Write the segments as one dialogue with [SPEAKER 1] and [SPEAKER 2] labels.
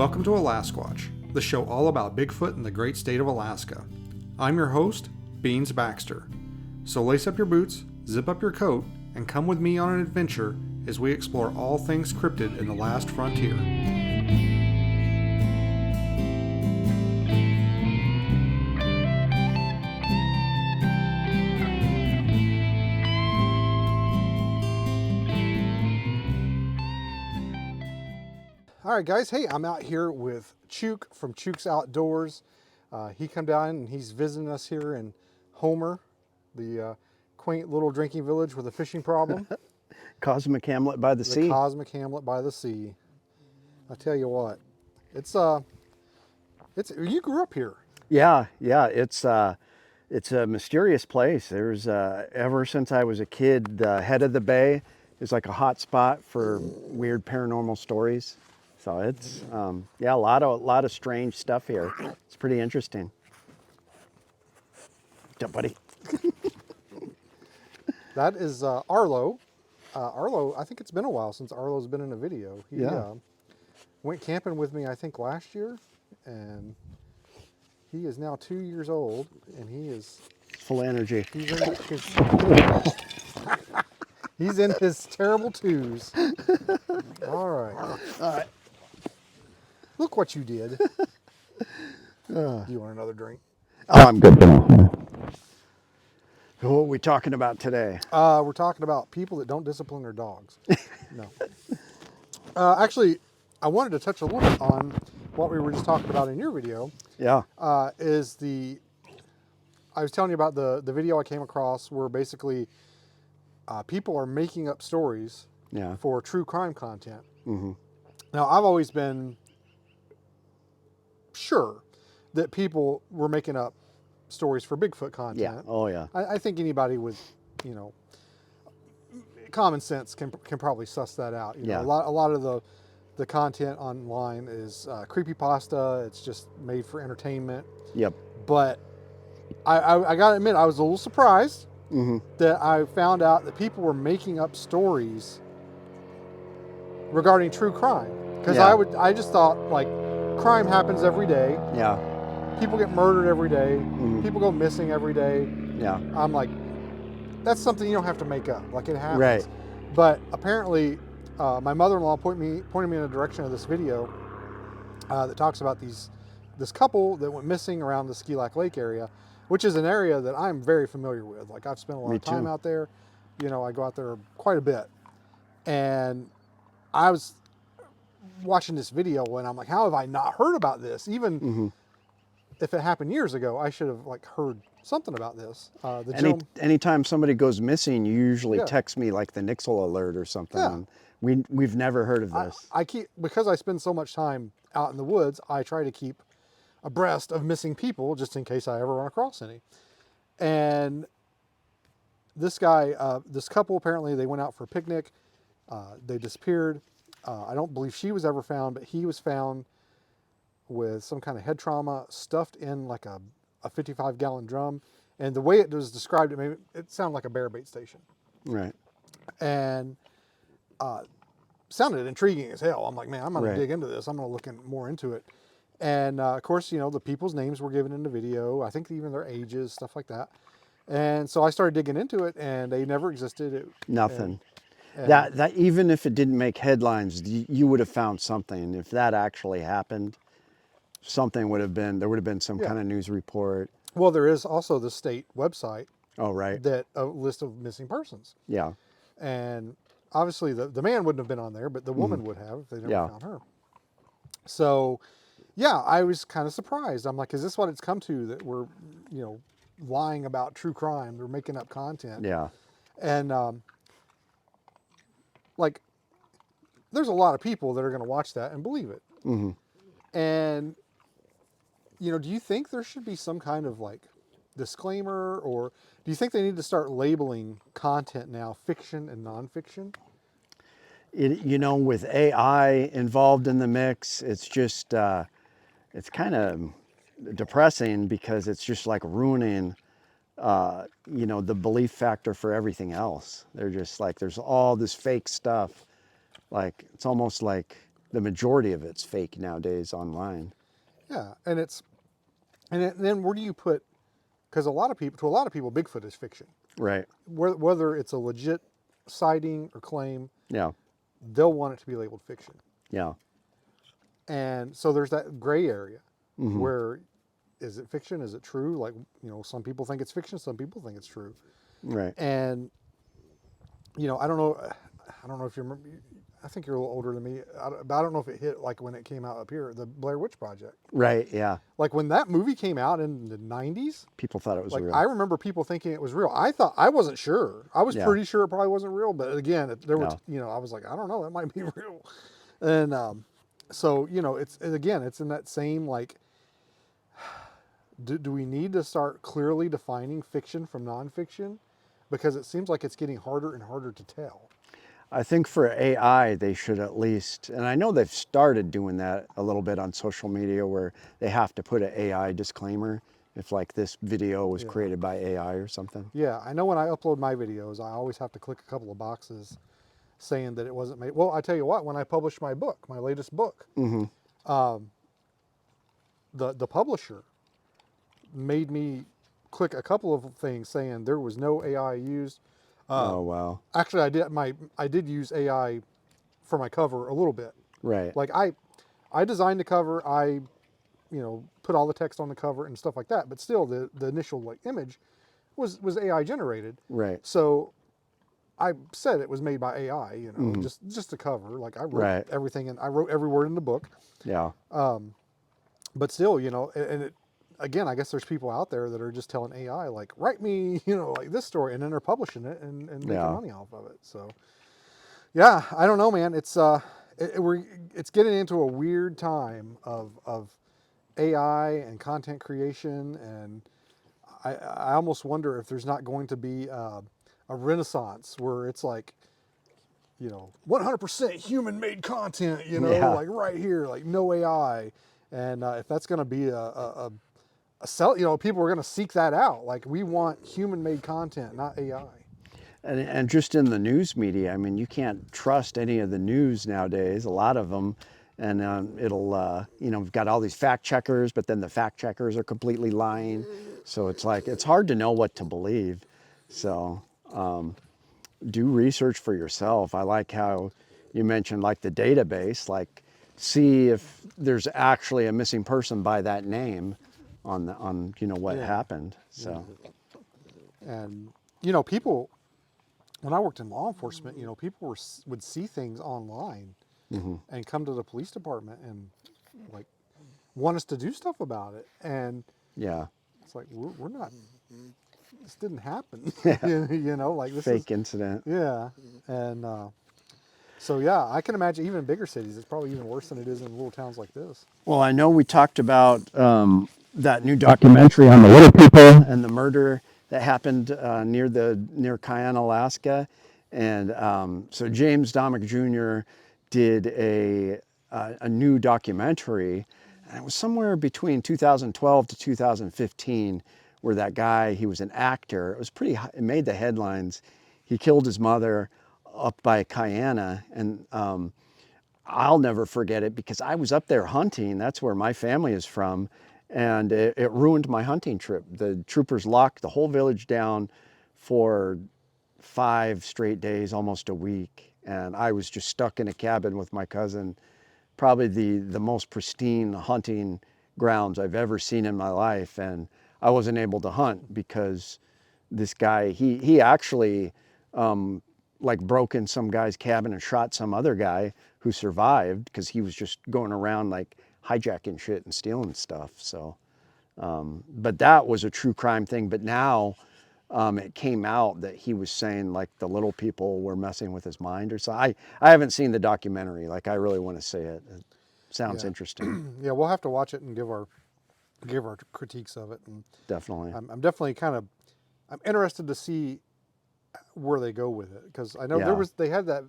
[SPEAKER 1] Welcome to Alasquatch, the show all about Bigfoot in the great state of Alaska. I'm your host, Beans Baxter. So lace up your boots, zip up your coat, and come with me on an adventure as we explore all things cryptid in the last frontier. All right, guys. Hey, I'm out here with Chuke from Chuke's Outdoors. He come down and he's visiting us here in Homer, the quaint little drinking village with a fishing problem.
[SPEAKER 2] Cosmic Hamlet by the sea.
[SPEAKER 1] The Cosmic Hamlet by the sea. I tell you what, it's you grew up here.
[SPEAKER 2] Yeah. It's a mysterious place. There's ever since I was a kid, the head of the bay is like a hot spot for weird paranormal stories. So it's a lot of strange stuff here. It's pretty interesting. Yeah, buddy.
[SPEAKER 1] That is Arlo. Arlo, I think it's been a while since Arlo's been in a video. He went camping with me, I think, last year, and he is now 2 years old, and he is
[SPEAKER 2] full of energy.
[SPEAKER 1] He's in his terrible twos. All right. Look what you did. Do you want another drink?
[SPEAKER 2] Oh, I'm good. What are we talking about today?
[SPEAKER 1] We're talking about people that don't discipline their dogs. No. Actually, I wanted to touch a little bit on what we were just talking about in your video.
[SPEAKER 2] Yeah.
[SPEAKER 1] I was telling you about the video I came across where basically people are making up stories for true crime content.
[SPEAKER 2] Mm-hmm.
[SPEAKER 1] Now, I've always been sure that people were making up stories for Bigfoot content.
[SPEAKER 2] Yeah. Oh, yeah.
[SPEAKER 1] I think anybody with, common sense can probably suss that out. A lot of the content online is creepypasta. It's just made for entertainment.
[SPEAKER 2] Yep.
[SPEAKER 1] But I got to admit, I was a little surprised that I found out that people were making up stories regarding true crime. Because I just thought, like, crime happens every day.
[SPEAKER 2] Yeah.
[SPEAKER 1] People get murdered every day. People go missing every day.
[SPEAKER 2] Yeah.
[SPEAKER 1] I'm like, that's something you don't have to make up. Like, it happens.
[SPEAKER 2] Right.
[SPEAKER 1] But apparently, my mother-in-law pointed me in the direction of this video that talks about this couple that went missing around the Ski Lac Lake area, which is an area that I'm very familiar with. Like, I've spent a lot of time out there. I go out there quite a bit. And I was watching this video and I'm like, how have I not heard about this? Even if it happened years ago, I should have heard something about this.
[SPEAKER 2] Anytime somebody goes missing, you usually text me like the Nixle alert or something.
[SPEAKER 1] Yeah.
[SPEAKER 2] We've never heard of this.
[SPEAKER 1] Because I spend so much time out in the woods, I try to keep abreast of missing people just in case I ever run across any. And this couple, apparently they went out for a picnic. They disappeared. I don't believe she was ever found, but he was found with some kind of head trauma stuffed in like a 55-gallon drum. And the way it was described, it sounded like a bear bait station.
[SPEAKER 2] Right.
[SPEAKER 1] And sounded intriguing as hell. I'm like, man, I'm going to dig into this. I'm going to look more into it. And of course, the people's names were given in the video. I think even their ages, stuff like that. And so I started digging into it, and they never existed.
[SPEAKER 2] Nothing. That even if it didn't make headlines, you would have found something. If that actually happened, there would have been some kind of news report.
[SPEAKER 1] Well, there is also the state website.
[SPEAKER 2] Oh, right.
[SPEAKER 1] That a list of missing persons.
[SPEAKER 2] Yeah.
[SPEAKER 1] And obviously the man wouldn't have been on there, but the woman would have if they never found her. So, I was kind of surprised. I'm like, is this what it's come to, that we're, lying about true crime? We're making up content.
[SPEAKER 2] Yeah.
[SPEAKER 1] And, there's a lot of people that are going to watch that and believe it.
[SPEAKER 2] Mm-hmm.
[SPEAKER 1] And, do you think there should be some kind of disclaimer, or do you think they need to start labeling content now fiction and nonfiction?
[SPEAKER 2] With AI involved in the mix, it's just, it's kind of depressing because it's just like ruining, the belief factor for everything else. They're just like, there's all this fake stuff. Like, it's almost like the majority of it's fake nowadays online.
[SPEAKER 1] Yeah, then where do you put? Because to a lot of people, Bigfoot is fiction.
[SPEAKER 2] Right.
[SPEAKER 1] Whether it's a legit sighting or claim,
[SPEAKER 2] Yeah.
[SPEAKER 1] they'll want it to be labeled fiction.
[SPEAKER 2] Yeah.
[SPEAKER 1] And so there's that gray area where is it fiction? Is it true? Like, some people think it's fiction, some people think it's true.
[SPEAKER 2] Right.
[SPEAKER 1] And, I don't know. I don't know if you remember. I think you're a little older than me. But I don't know if it hit like when it came out up here, the Blair Witch Project.
[SPEAKER 2] Right. Yeah.
[SPEAKER 1] Like when that movie came out in the 90s,
[SPEAKER 2] People thought it was
[SPEAKER 1] like
[SPEAKER 2] real.
[SPEAKER 1] I remember people thinking it was real. I wasn't sure. I was
[SPEAKER 2] Yeah.
[SPEAKER 1] pretty sure it probably wasn't real. But again, there were,
[SPEAKER 2] No.
[SPEAKER 1] I was like, I don't know, that might be real. And so, it's in that same like, do we need to start clearly defining fiction from nonfiction? Because it seems like it's getting harder and harder to tell.
[SPEAKER 2] I think for AI, they should at least, and I know they've started doing that a little bit on social media where they have to put an AI disclaimer if like this video was created by AI or something.
[SPEAKER 1] Yeah, I know when I upload my videos, I always have to click a couple of boxes saying that it wasn't made. Well, I tell you what, when I published my book, my latest book, the publisher made me click a couple of things saying there was no AI used.
[SPEAKER 2] Oh, wow.
[SPEAKER 1] Actually, I did use AI for my cover a little bit.
[SPEAKER 2] Right.
[SPEAKER 1] Like I designed the cover, I put all the text on the cover and stuff like that, but still the initial like image was AI generated.
[SPEAKER 2] Right.
[SPEAKER 1] So I said it was made by AI, just the cover. Like I wrote everything and I wrote every word in the book.
[SPEAKER 2] Yeah.
[SPEAKER 1] But still, and it, again, I guess there's people out there that are just telling AI like, write me, like this story, and then they're publishing it and making money off of it. So yeah, I don't know, man. It's it's getting into a weird time of AI and content creation, and I almost wonder if there's not going to be a renaissance where it's like, 100% human-made content, like right here, like no AI, and if that's going to be a sell, people are going to seek that out. Like we want human-made content, not AI.
[SPEAKER 2] And just in the news media, I mean, you can't trust any of the news nowadays, a lot of them. And it'll, we've got all these fact checkers, but then the fact checkers are completely lying. So it's like, it's hard to know what to believe. So do research for yourself. I like how you mentioned like the database, like see if there's actually a missing person by that name on what happened. So,
[SPEAKER 1] and people, when I worked in law enforcement, people would see things online and come to the police department and like want us to do stuff about it. And
[SPEAKER 2] yeah,
[SPEAKER 1] it's like, we're not, this didn't happen, like this
[SPEAKER 2] fake incident.
[SPEAKER 1] yeah. And so, yeah, I can imagine even in bigger cities, it's probably even worse than it is in little towns like this.
[SPEAKER 2] Well, I know we talked about that new documentary on the little people and the murder that happened near Cayenne, Alaska, and so James Domick Jr. did a new documentary, and it was somewhere between 2012 to 2015, where that guy, he was an actor. It was it made the headlines. He killed his mother up by Cayenne, and I'll never forget it because I was up there hunting. That's where my family is from. And it ruined my hunting trip. The troopers locked the whole village down for 5 straight days, almost a week. And I was just stuck in a cabin with my cousin, probably the most pristine hunting grounds I've ever seen in my life. And I wasn't able to hunt because this guy, he actually like broke in some guy's cabin and shot some other guy who survived because he was just going around like hijacking shit and stealing stuff. So, but that was a true crime thing. But now it came out that he was saying like the little people were messing with his mind or so. I haven't seen the documentary. Like I really want to see it. It sounds interesting.
[SPEAKER 1] Yeah, we'll have to watch it and give our critiques of it. And
[SPEAKER 2] Definitely.
[SPEAKER 1] I'm definitely I'm interested to see where they go with it, because I know they had that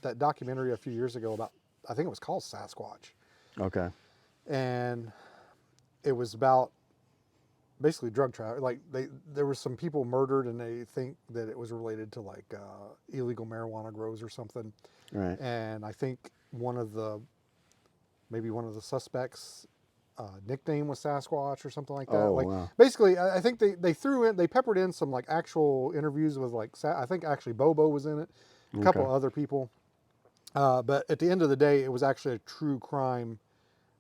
[SPEAKER 1] that documentary a few years ago about, I think it was called Sasquatch,
[SPEAKER 2] Okay.
[SPEAKER 1] and it was about basically drug traffic. Like there was some people murdered, and they think that it was related to like illegal marijuana grows or something.
[SPEAKER 2] Right.
[SPEAKER 1] And I think maybe one of the suspects nickname was Sasquatch or something like that.
[SPEAKER 2] Oh,
[SPEAKER 1] Like
[SPEAKER 2] wow.
[SPEAKER 1] basically, I think they peppered in some like actual interviews with like I think actually Bobo was in it, a
[SPEAKER 2] Okay.
[SPEAKER 1] couple other people. But at the end of the day, it was actually a true crime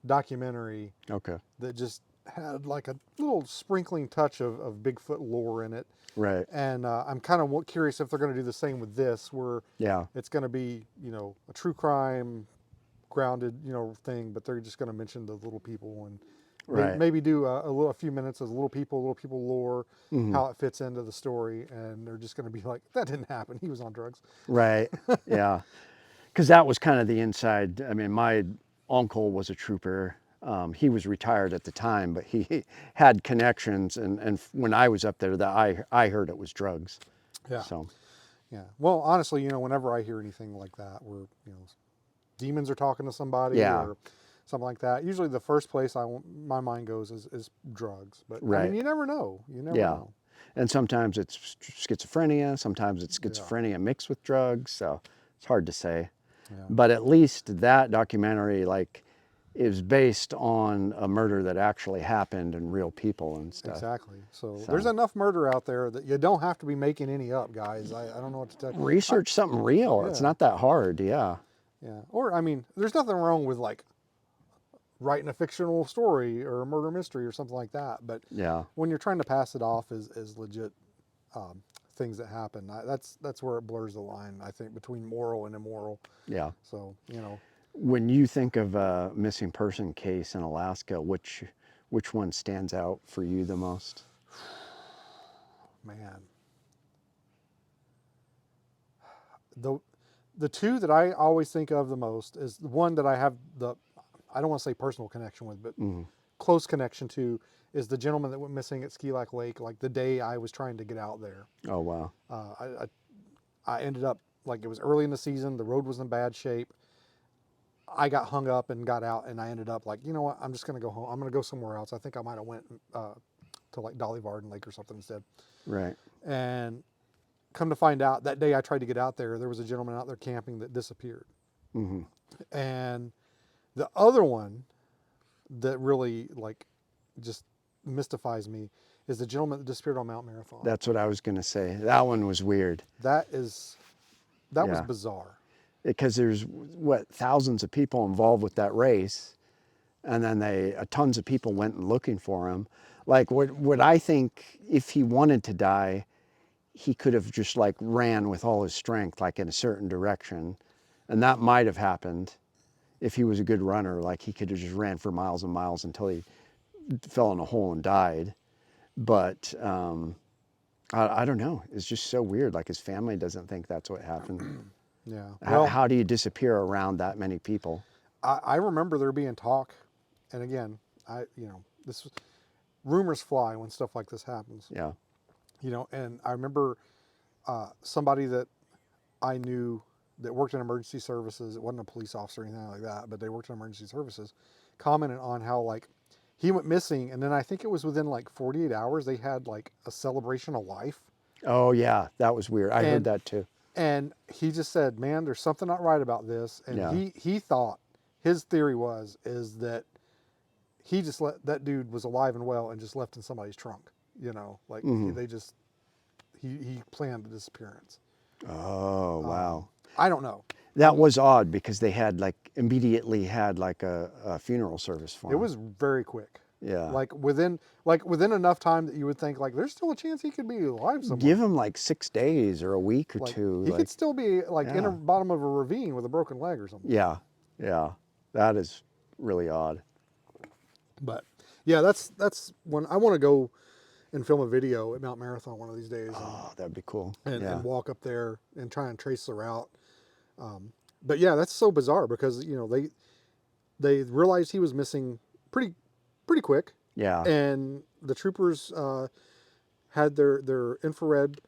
[SPEAKER 1] documentary
[SPEAKER 2] Okay.
[SPEAKER 1] that just had like a little sprinkling touch of Bigfoot lore in it.
[SPEAKER 2] Right.
[SPEAKER 1] And I'm kind of curious if they're going to do the same with this, where
[SPEAKER 2] Yeah.
[SPEAKER 1] it's going to be, a true crime grounded, thing, but they're just going to mention the little people and
[SPEAKER 2] Right.
[SPEAKER 1] maybe do a few minutes as little people lore,
[SPEAKER 2] Hmm.
[SPEAKER 1] how it fits into the story, and they're just going to be like, that didn't happen. He was on drugs.
[SPEAKER 2] Right. Yeah. Because that was kind of the inside. I mean, my uncle was a trooper. He was retired at the time, but he had connections. And when I was up there, that I heard it was drugs.
[SPEAKER 1] Yeah,
[SPEAKER 2] So,
[SPEAKER 1] yeah. Well, honestly, whenever I hear anything like that, where demons are talking to somebody
[SPEAKER 2] yeah.
[SPEAKER 1] or something like that, usually the first place my mind goes is drugs. But I mean,
[SPEAKER 2] Right.
[SPEAKER 1] you never know. You never
[SPEAKER 2] Yeah.
[SPEAKER 1] know.
[SPEAKER 2] And sometimes it's schizophrenia. Sometimes it's
[SPEAKER 1] Yeah,
[SPEAKER 2] schizophrenia mixed with drugs. So it's hard to say.
[SPEAKER 1] yeah.
[SPEAKER 2] But at least that documentary, like, is based on a murder that actually happened and real people and stuff.
[SPEAKER 1] Exactly. So there's
[SPEAKER 2] So
[SPEAKER 1] enough murder out there that you don't have to be making any up, guys. I don't know what to tell you.
[SPEAKER 2] research something real. It's
[SPEAKER 1] Yeah,
[SPEAKER 2] not that hard. Yeah.
[SPEAKER 1] yeah. Or I mean, there's nothing wrong with like writing a fictional story or a murder mystery or something like that. But
[SPEAKER 2] Yeah.
[SPEAKER 1] when you're trying to pass it off as legit things that happen, that's where it blurs the line, I think, between moral and immoral.
[SPEAKER 2] Yeah.
[SPEAKER 1] So
[SPEAKER 2] When you think of a missing person case in Alaska, which one stands out for you the most?
[SPEAKER 1] man, the the two that I always think of the most is the one that I have I don't want to say personal connection with, but
[SPEAKER 2] Mm.
[SPEAKER 1] close connection to, is the gentleman that went missing at Ski Lac Lake, like the day I was trying to get out there.
[SPEAKER 2] Oh, wow.
[SPEAKER 1] I ended up, like, it was early in the season, the road was in bad shape. I got hung up and got out, and I ended up like, you know what, I'm just gonna go home. I'm gonna go somewhere else. I think I might have went to like Dolly Varden Lake or something instead.
[SPEAKER 2] Right.
[SPEAKER 1] And come to find out, that day I tried to get out there, there was a gentleman out there camping that disappeared.
[SPEAKER 2] Hmm.
[SPEAKER 1] And the other one that really like just mystifies me is the gentleman that disappeared on Mount Marathon.
[SPEAKER 2] That's what I was going to say. That one was weird.
[SPEAKER 1] That was
[SPEAKER 2] Yeah.
[SPEAKER 1] bizarre.
[SPEAKER 2] Because there's thousands of people involved with that race, and then tons of people went looking for him. Like what I think, if he wanted to die, he could have just like ran with all his strength, like in a certain direction, and that might have happened if he was a good runner. Like he could have just ran for miles and miles until he fell in a hole and died. But I don't know. It's just so weird. Like his family doesn't think that's what happened.
[SPEAKER 1] Yeah.
[SPEAKER 2] How,
[SPEAKER 1] Well,
[SPEAKER 2] how do you disappear around that many people?
[SPEAKER 1] I remember there being talk, and again, this rumors fly when stuff like this happens.
[SPEAKER 2] Yeah.
[SPEAKER 1] And I remember somebody that I knew that worked in emergency services. It wasn't a police officer or anything like that, but they worked in emergency services. Commented on how like he went missing, and then I think it was within like 48 hours they had like a celebration of life.
[SPEAKER 2] Oh yeah, that was weird. I heard
[SPEAKER 1] And
[SPEAKER 2] that too.
[SPEAKER 1] and he just said, "Man, there's something not right about this." And
[SPEAKER 2] Yeah.
[SPEAKER 1] he thought, his theory is that he just let that dude was alive and well and just left in somebody's trunk. Like
[SPEAKER 2] Hmm.
[SPEAKER 1] they just he planned the disappearance.
[SPEAKER 2] Oh wow.
[SPEAKER 1] I don't know.
[SPEAKER 2] That was odd because they had like immediately had like a funeral service for
[SPEAKER 1] It
[SPEAKER 2] him.
[SPEAKER 1] was very quick.
[SPEAKER 2] Yeah.
[SPEAKER 1] Like within enough time that you would think like there's still a chance he could be alive somewhere.
[SPEAKER 2] Give him like 6 days or a week or
[SPEAKER 1] Like
[SPEAKER 2] two.
[SPEAKER 1] he
[SPEAKER 2] Like
[SPEAKER 1] could still be like in the
[SPEAKER 2] yeah.
[SPEAKER 1] bottom of a ravine with a broken leg or something.
[SPEAKER 2] Yeah. Yeah. That is really odd.
[SPEAKER 1] But yeah, that's when I want to go and film a video at Mount Marathon one of these days,
[SPEAKER 2] Oh, that'd be cool.
[SPEAKER 1] and,
[SPEAKER 2] Yeah.
[SPEAKER 1] and walk up there and try and trace the route. But yeah, that's so bizarre because they realized he was missing pretty quick,
[SPEAKER 2] Yeah.
[SPEAKER 1] and the troopers had their infrared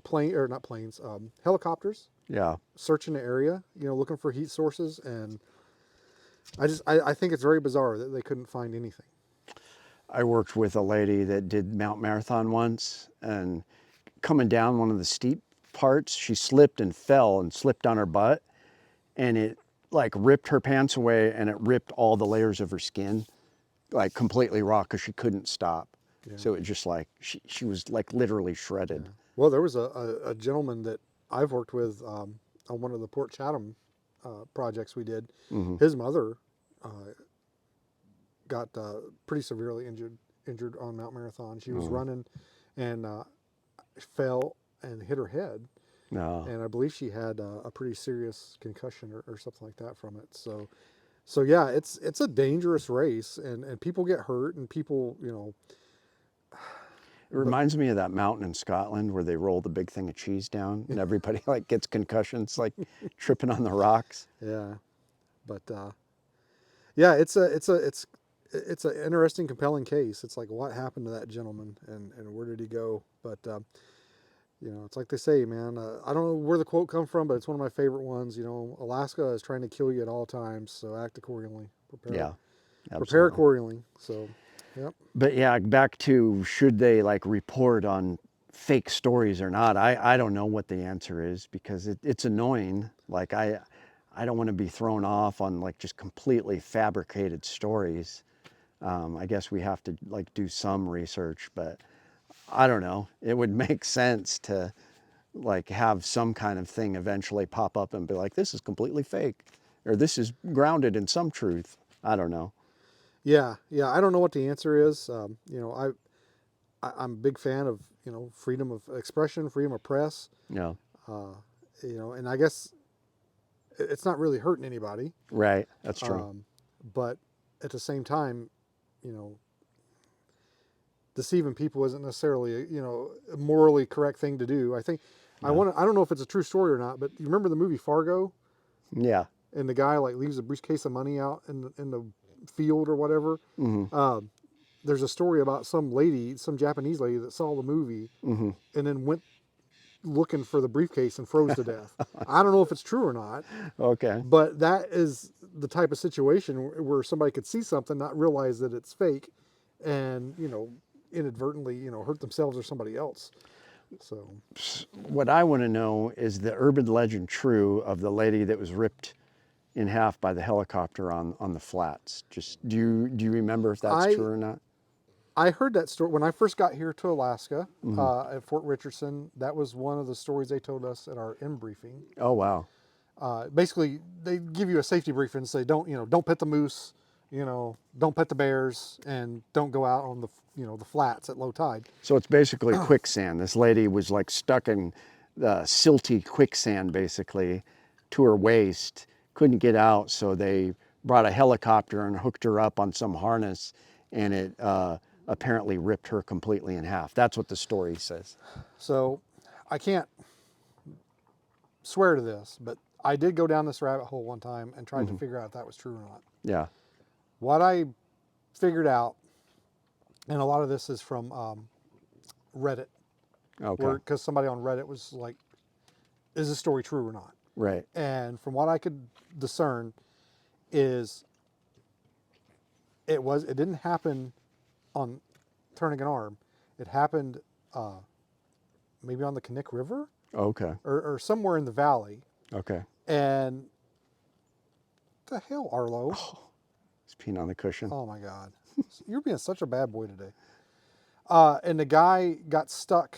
[SPEAKER 1] plane, or not planes, helicopters
[SPEAKER 2] Yeah.
[SPEAKER 1] searching the area, looking for heat sources, and I think it's very bizarre that they couldn't find anything.
[SPEAKER 2] I worked with a lady that did Mount Marathon once, and coming down one of the steep parts, she slipped and fell and slipped on her butt, and it like ripped her pants away, and it ripped all the layers of her skin, like completely raw, because she couldn't stop.
[SPEAKER 1] Yeah.
[SPEAKER 2] So it just like she was like literally
[SPEAKER 1] Yeah.
[SPEAKER 2] shredded.
[SPEAKER 1] Well, there was a gentleman that I've worked with on one of the Port Chatham projects we did.
[SPEAKER 2] Hmm.
[SPEAKER 1] His mother got pretty severely injured on Mount Marathon. She was
[SPEAKER 2] Oh,
[SPEAKER 1] running and fell and hit her head,
[SPEAKER 2] no.
[SPEAKER 1] and I believe she had a pretty serious concussion or something like that from it. So yeah, it's a dangerous race, and people get hurt, and people, you know,
[SPEAKER 2] It
[SPEAKER 1] but
[SPEAKER 2] reminds me of that mountain in Scotland where they roll the big thing of cheese down and everybody like gets concussions, like tripping on the rocks.
[SPEAKER 1] yeah, but yeah, it's an interesting, compelling case. It's like what happened to that gentleman, and where did he go? But you know, it's like they say, man. I don't know where the quote come from, but it's one of my favorite ones. You know, Alaska is trying to kill you at all times, so act accordingly.
[SPEAKER 2] Yeah,
[SPEAKER 1] Prepare
[SPEAKER 2] absolutely.
[SPEAKER 1] accordingly. So, yep.
[SPEAKER 2] But yeah, back to should they like report on fake stories or not? I don't know what the answer is because it's annoying. Like I don't want to be thrown off on like just completely fabricated stories. I guess we have to like do some research, but I don't know. It would make sense to like have some kind of thing eventually pop up and be like, this is completely fake, or this is grounded in some truth. I don't know.
[SPEAKER 1] Yeah, yeah. I don't know what the answer is. You know, I'm a big fan of, you know, freedom of expression, freedom of press.
[SPEAKER 2] Yeah,
[SPEAKER 1] Uh, you know, and I guess it's not really hurting anybody.
[SPEAKER 2] right. That's true.
[SPEAKER 1] Um, but at the same time, you know, deceiving people isn't necessarily a, you know, a morally correct thing to do. I think
[SPEAKER 2] Yeah,
[SPEAKER 1] I don't know if it's a true story or not, but you remember the movie Fargo,
[SPEAKER 2] yeah.
[SPEAKER 1] and the guy like leaves a briefcase of money out in the field or whatever.
[SPEAKER 2] Hmm.
[SPEAKER 1] Um, there's a story about some lady, some Japanese lady that saw the movie
[SPEAKER 2] Hmm.
[SPEAKER 1] and then went looking for the briefcase and froze to death. I don't know if it's true or not,
[SPEAKER 2] Okay.
[SPEAKER 1] but that is the type of situation where somebody could see something, not realize that it's fake, and, you know, inadvertently, you know, hurt themselves or somebody else. So
[SPEAKER 2] What I want to know is the urban legend true of the lady that was ripped in half by the helicopter on the flats? Just do you remember if that's
[SPEAKER 1] I
[SPEAKER 2] true or not?
[SPEAKER 1] I heard that story when I first got here to Alaska
[SPEAKER 2] Hmm.
[SPEAKER 1] at Fort Richardson. That was one of the stories they told us at our in briefing.
[SPEAKER 2] Oh wow.
[SPEAKER 1] Basically, they give you a safety briefing and say, don't, you know, don't pet the moose, you know, don't pet the bears, and don't go out on the, you know, the flats at low tide.
[SPEAKER 2] So it's basically quicksand. This lady was like stuck in the silty quicksand basically to her waist, couldn't get out, so they brought a helicopter and hooked her up on some harness, and it apparently ripped her completely in half. That's what the story says.
[SPEAKER 1] So I can't swear to this, but I did go down this rabbit hole one time and tried to
[SPEAKER 2] Hmm.
[SPEAKER 1] figure out if that was true or not.
[SPEAKER 2] Yeah.
[SPEAKER 1] What I figured out, and a lot of this is from Reddit,
[SPEAKER 2] Okay.
[SPEAKER 1] where because somebody on Reddit was like, "Is this story true or not?"
[SPEAKER 2] Right.
[SPEAKER 1] And from what I could discern, is it didn't happen on turning an arm. It happened maybe on the Knik River
[SPEAKER 2] Okay.
[SPEAKER 1] or somewhere in the valley.
[SPEAKER 2] Okay.
[SPEAKER 1] And the hell, Arlo?
[SPEAKER 2] He's peeing on the cushion.
[SPEAKER 1] Oh my God, you're being such a bad boy today. And the guy got stuck,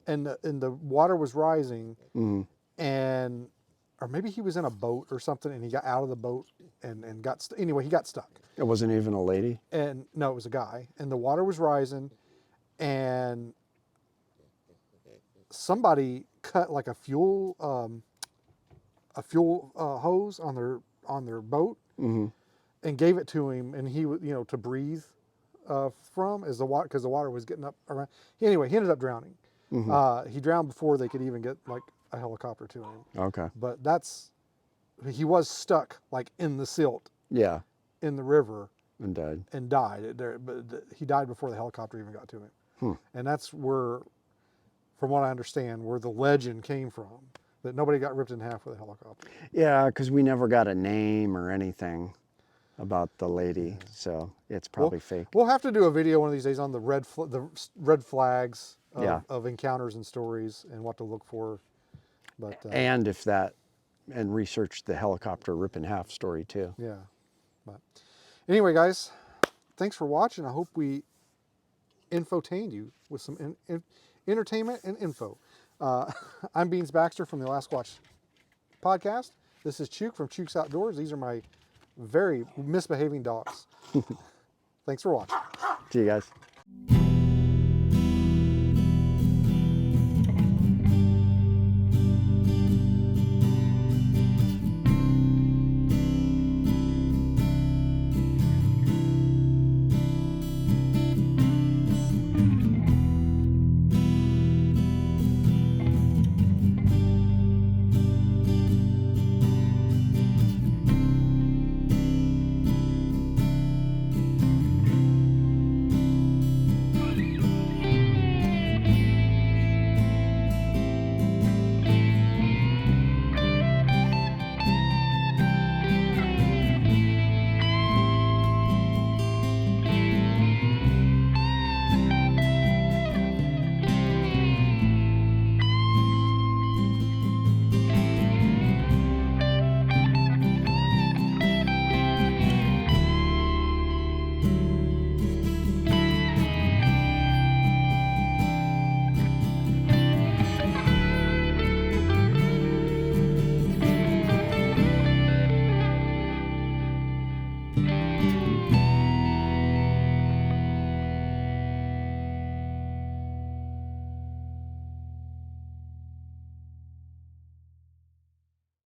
[SPEAKER 1] and the water was rising,
[SPEAKER 2] Hmm.
[SPEAKER 1] and or maybe he was in a boat or something, and he got out of the boat and got anyway he got stuck.
[SPEAKER 2] It wasn't even a lady.
[SPEAKER 1] And no, it was a guy, and the water was rising, and somebody cut like a fuel hose on their boat
[SPEAKER 2] Hmm.
[SPEAKER 1] and gave it to him, and he would, you know, to breathe from as the water, because the water was getting up around. Anyway, he ended up drowning.
[SPEAKER 2] Hmm.
[SPEAKER 1] He drowned before they could even get like a helicopter to him.
[SPEAKER 2] Okay.
[SPEAKER 1] But he was stuck like in the silt
[SPEAKER 2] Yeah.
[SPEAKER 1] in the river
[SPEAKER 2] And died.
[SPEAKER 1] and died. But he died before the helicopter even got to him.
[SPEAKER 2] Hmm.
[SPEAKER 1] And that's where, from what I understand, where the legend came from, that nobody got ripped in half with a helicopter.
[SPEAKER 2] Yeah, because we never got a name or anything. about the lady, so it's probably fake.
[SPEAKER 1] We'll have to do a video one of these days on the red flags
[SPEAKER 2] Yeah.
[SPEAKER 1] of encounters and stories and what to look for. But
[SPEAKER 2] And and research the helicopter rip in half story too.
[SPEAKER 1] yeah. But anyway, guys, thanks for watching. I hope we infotained you with some entertainment and info. I'm Beans Baxter from the Last Watch podcast. This is Chuke from Chuke's Outdoors. These are my very misbehaving dogs. Thanks for watching.
[SPEAKER 2] See you guys.